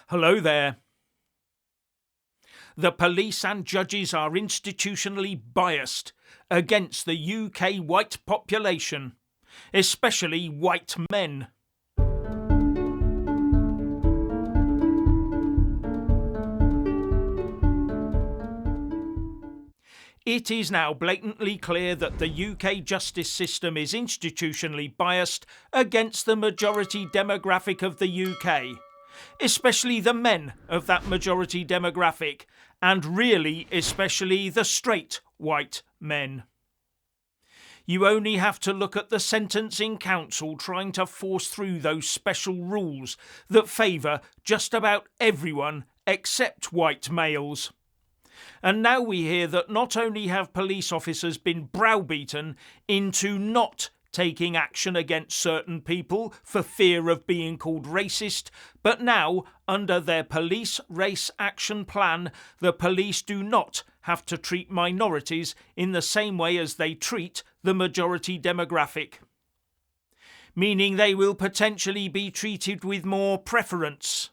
Hello there. The police and judges are institutionally biased against the UK white population, especially white men. It is now blatantly clear that the UK justice system is institutionally biased against the majority demographic of the UK, especially the men of that majority demographic, and really especially the straight white men. You only have to look at the Sentencing Council trying to force through those special rules that favour just about everyone except white males. And now we hear that not only have police officers been browbeaten into not taking action against certain people for fear of being called racist, but now, under their police race action plan, the police do not have to treat minorities in the same way as they treat the majority demographic. Meaning they will potentially be treated with more preference.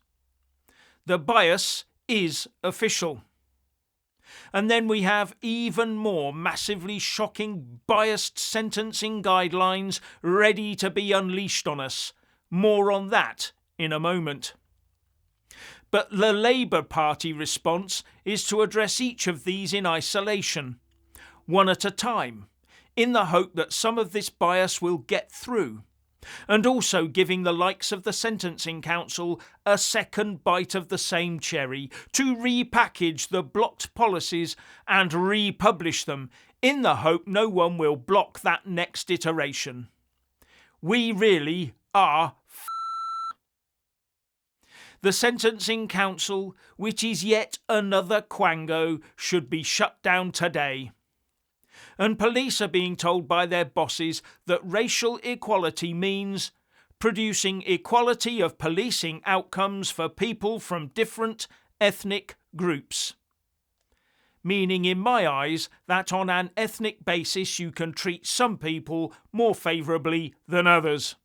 The bias is official. And then we have even more massively shocking biased sentencing guidelines ready to be unleashed on us. More on that in a moment. But the Labour Party response is to address each of these in isolation, one at a time, in the hope that some of this bias will get through, and also giving the likes of the Sentencing Council a second bite of the same cherry to repackage the blocked policies and republish them in the hope no one will block that next iteration. We really are The Sentencing Council, which is yet another quango, should be shut down today. And police are being told by their bosses that racial equality means producing equality of policing outcomes for people from different ethnic groups. Meaning, in my eyes, that on an ethnic basis you can treat some people more favourably than others.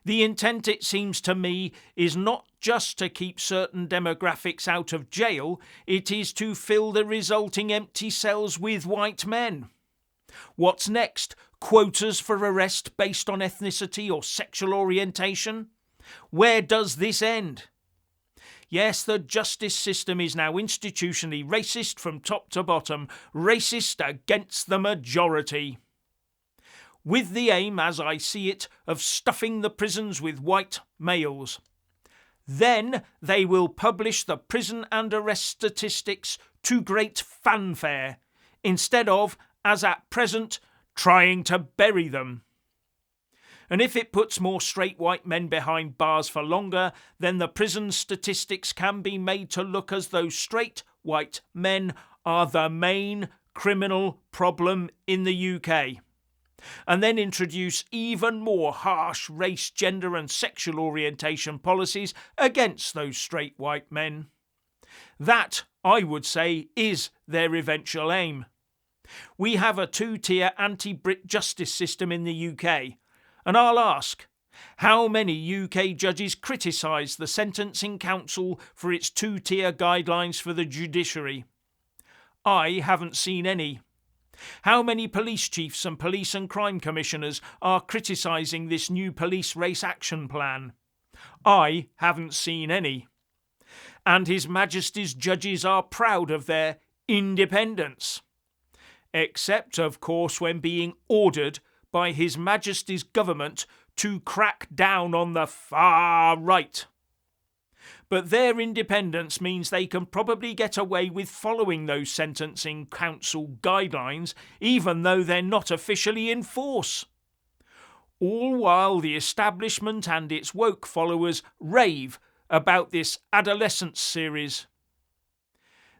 The intent, it seems to me, is not just to keep certain demographics out of jail, it is to fill the resulting empty cells with white men. What's next? Quotas for arrest based on ethnicity or sexual orientation? Where does this end? Yes, the justice system is now institutionally racist from top to bottom, racist against the majority. With the aim, as I see it, of stuffing the prisons with white males. Then they will publish the prison and arrest statistics to great fanfare, instead of, as at present, trying to bury them. And if it puts more straight white men behind bars for longer, then the prison statistics can be made to look as though straight white men are the main criminal problem in the UK. And then introduce even more harsh race, gender and sexual orientation policies against those straight white men. That, I would say, is their eventual aim. We have a two-tier anti-Brit justice system in the UK, and I'll ask, how many UK judges criticise the Sentencing Council for its two-tier guidelines for the judiciary? I haven't seen any. How many police chiefs and police and crime commissioners are criticising this new police race action plan? I haven't seen any. And His Majesty's judges are proud of their independence. Except, of course, when being ordered by His Majesty's government to crack down on the far right. But their independence means they can probably get away with following those Sentencing Council guidelines, even though they're not officially in force. All while the establishment and its woke followers rave about this adolescence series.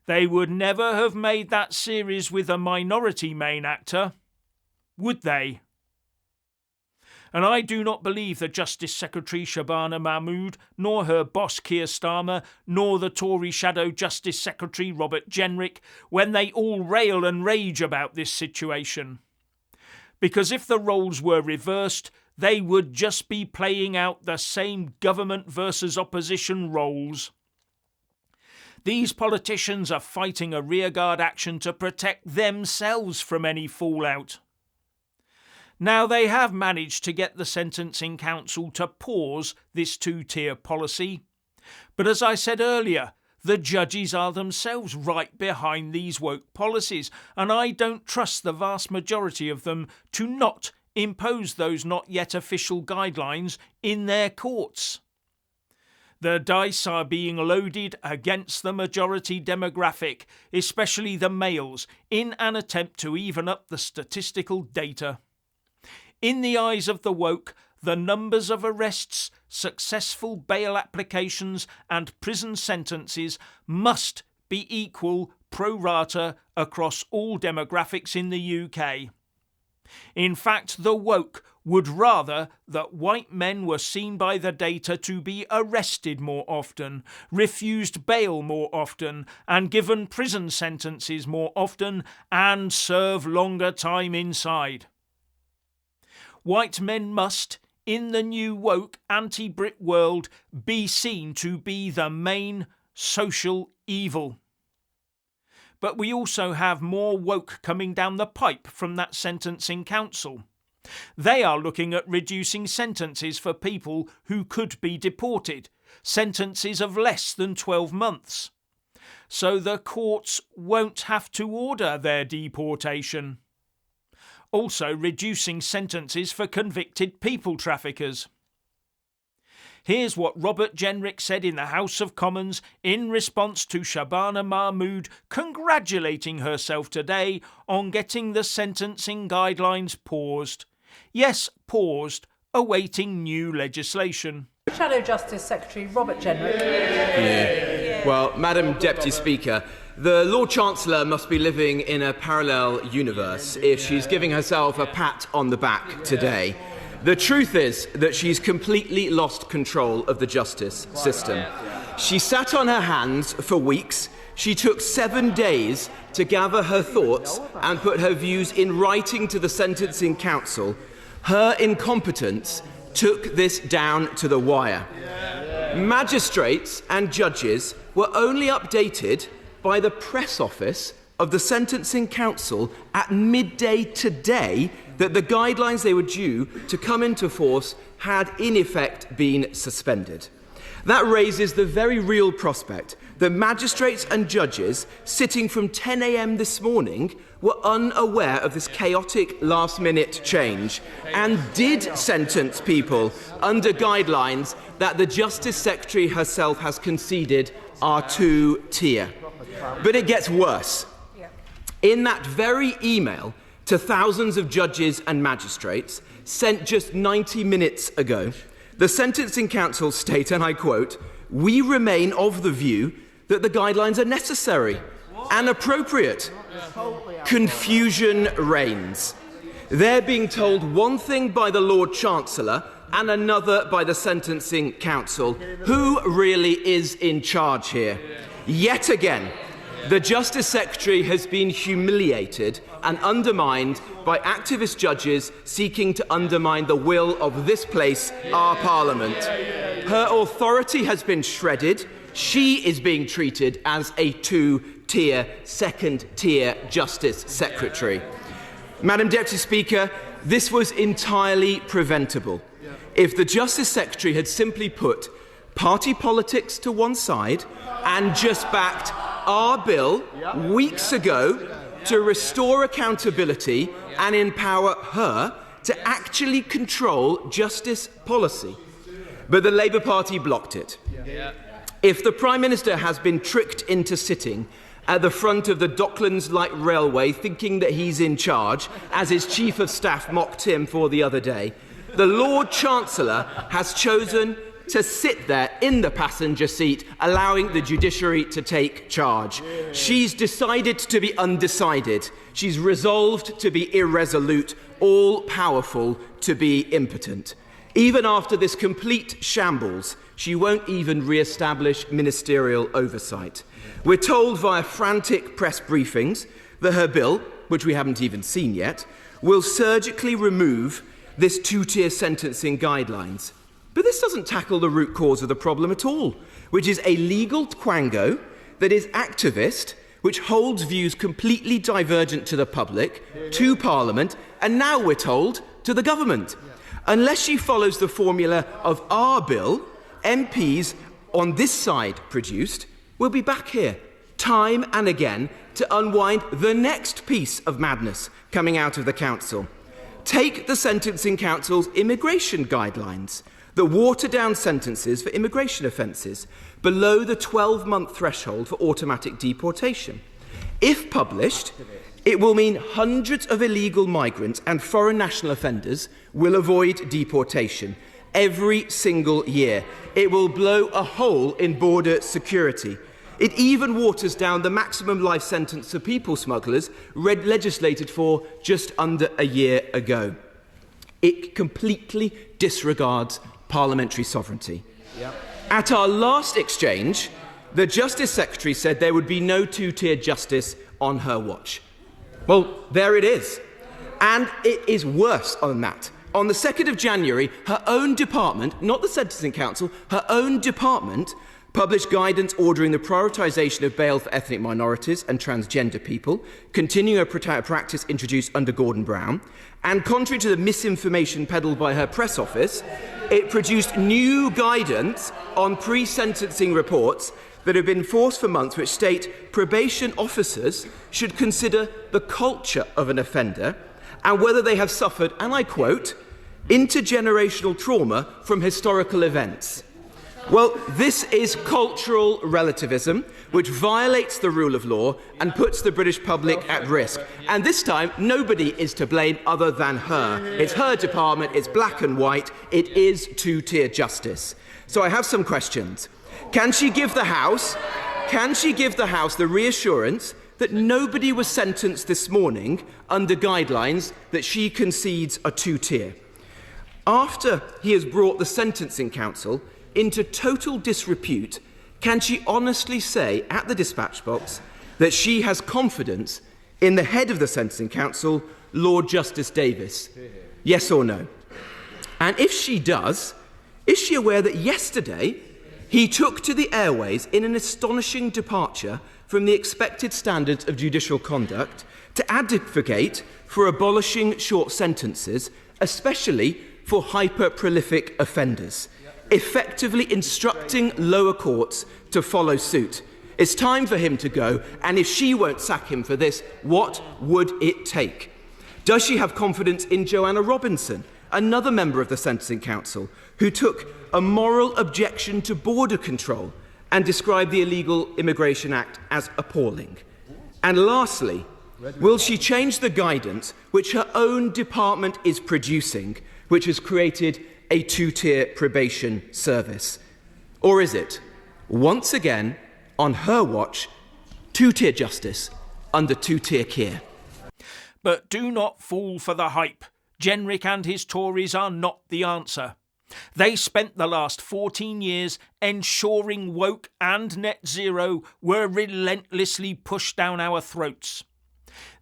They would never have made that series with a minority main actor, would they? And I do not believe the Justice Secretary Shabana Mahmood, nor her boss Keir Starmer, nor the Tory Shadow Justice Secretary Robert Jenrick, when they all rail and rage about this situation. Because if the roles were reversed, they would just be playing out the same government versus opposition roles. These politicians are fighting a rearguard action to protect themselves from any fallout. Now, they have managed to get the Sentencing Council to pause this two-tier policy, but as I said earlier, the judges are themselves right behind these woke policies, and I don't trust the vast majority of them to not impose those not yet official guidelines in their courts. The dice are being loaded against the majority demographic, especially the males, in an attempt to even up the statistical data. In the eyes of the woke, the numbers of arrests, successful bail applications and prison sentences must be equal pro rata across all demographics in the UK. In fact, the woke would rather that white men were seen by the data to be arrested more often, refused bail more often, and given prison sentences more often, and serve longer time inside. White men must, in the new woke anti-Brit world, be seen to be the main social evil. But we also have more woke coming down the pipe from that Sentencing Council. They are looking at reducing sentences for people who could be deported, sentences of less than 12 months. So the courts won't have to order their deportation. Also reducing sentences for convicted people traffickers. Here's what Robert Jenrick said in the House of Commons in response to Shabana Mahmood congratulating herself today on getting the sentencing guidelines paused. Yes, paused, awaiting new legislation. Shadow Justice Secretary Robert Jenrick. Yeah. Well, Madam Deputy Speaker, the Lord Chancellor must be living in a parallel universe if she's giving herself a pat on the back today. The truth is that she's completely lost control of the justice system. She sat on her hands for weeks. She took 7 days to gather her thoughts and put her views in writing to the Sentencing Council. Her incompetence took this down to the wire. Magistrates and judges were only updated by the press office of the Sentencing Council at midday today that the guidelines they were due to come into force had in effect been suspended. That raises the very real prospect that magistrates and judges sitting from 10 a.m. this morning were unaware of this chaotic last-minute change and did sentence people under guidelines that the Justice Secretary herself has conceded are two-tier. But it gets worse. In that very email to thousands of judges and magistrates sent just 90 minutes ago, the Sentencing Council state, and I quote, "We remain of the view that the guidelines are necessary and appropriate." Confusion reigns. They're being told one thing by the Lord Chancellor and another by the Sentencing Council. Who really is in charge here? Yet again, the Justice Secretary has been humiliated and undermined by activist judges seeking to undermine the will of this place, our Parliament. Her authority has been shredded. She is being treated as a two-tier, second-tier Justice Secretary. Madam Deputy Speaker, this was entirely preventable if the Justice Secretary had simply put party politics to one side and just backed our bill weeks ago to restore accountability and empower her to actually control justice policy. But the Labour Party blocked it. If the Prime Minister has been tricked into sitting at the front of the Docklands Light Railway thinking that he's in charge, as his Chief of Staff mocked him for the other day, the Lord Chancellor has chosen to sit there in the passenger seat, allowing the judiciary to take charge. She's decided to be undecided. She's resolved to be irresolute, all-powerful to be impotent. Even after this complete shambles, she won't even re-establish ministerial oversight. We're told via frantic press briefings that her bill, which we haven't even seen yet, will surgically remove this two-tier sentencing guidelines. But this doesn't tackle the root cause of the problem at all, which is a legal quango that is activist, which holds views completely divergent to the public, to Parliament, and now we're told to the government. Unless she follows the formula of our bill, MPs on this side produced will be back here time and again to unwind the next piece of madness coming out of the Council. Take the Sentencing Council's immigration guidelines that water down sentences for immigration offences below the 12-month threshold for automatic deportation. If published, it will mean hundreds of illegal migrants and foreign national offenders will avoid deportation every single year. It will blow a hole in border security. It even waters down the maximum life sentence for people smugglers legislated for just under a year ago. It completely disregards parliamentary sovereignty. Yep. At our last exchange, the Justice Secretary said there would be no two-tier justice on her watch. Well, there it is. And it is worse than that. On the 2nd of January, her own department, not the Sentencing Council, her own department published guidance ordering the prioritisation of bail for ethnic minorities and transgender people, continuing a practice introduced under Gordon Brown. And contrary to the misinformation peddled by her press office, it produced new guidance on pre-sentencing reports that have been enforced for months, which state probation officers should consider the culture of an offender and whether they have suffered, and I quote, intergenerational trauma from historical events. Well, this is cultural relativism, which violates the rule of law and puts the British public at risk. And this time, nobody is to blame other than her. It's her department, it's black and white, it is two-tier justice. So I have some questions. Can she give the House the reassurance that nobody was sentenced this morning under guidelines that she concedes are two-tier? After he has brought the Sentencing Council into total disrepute, can she honestly say at the dispatch box that she has confidence in the head of the Sentencing Council, Lord Justice Davis? Yes or no? And if she does, is she aware that yesterday he took to the airways in an astonishing departure from the expected standards of judicial conduct to advocate for abolishing short sentences, especially for hyper-prolific offenders, effectively instructing lower courts to follow suit? It's time for him to go, and if she won't sack him for this, what would it take? Does she have confidence in Joanna Robinson, another member of the Sentencing Council, who took a moral objection to border control and described the Illegal Immigration Act as appalling? And lastly, will she change the guidance which her own department is producing, which has created a two-tier probation service? Or is it, once again, on her watch, two-tier justice under two-tier care? But do not fall for the hype. Jenrick and his Tories are not the answer. They spent the last 14 years ensuring woke and net zero were relentlessly pushed down our throats.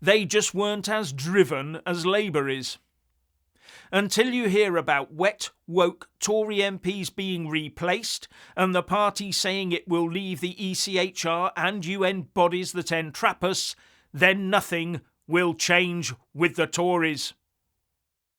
They just weren't as driven as Labour is. Until you hear about wet, woke Tory MPs being replaced and the party saying it will leave the ECHR and UN bodies that entrap us, then nothing will change with the Tories.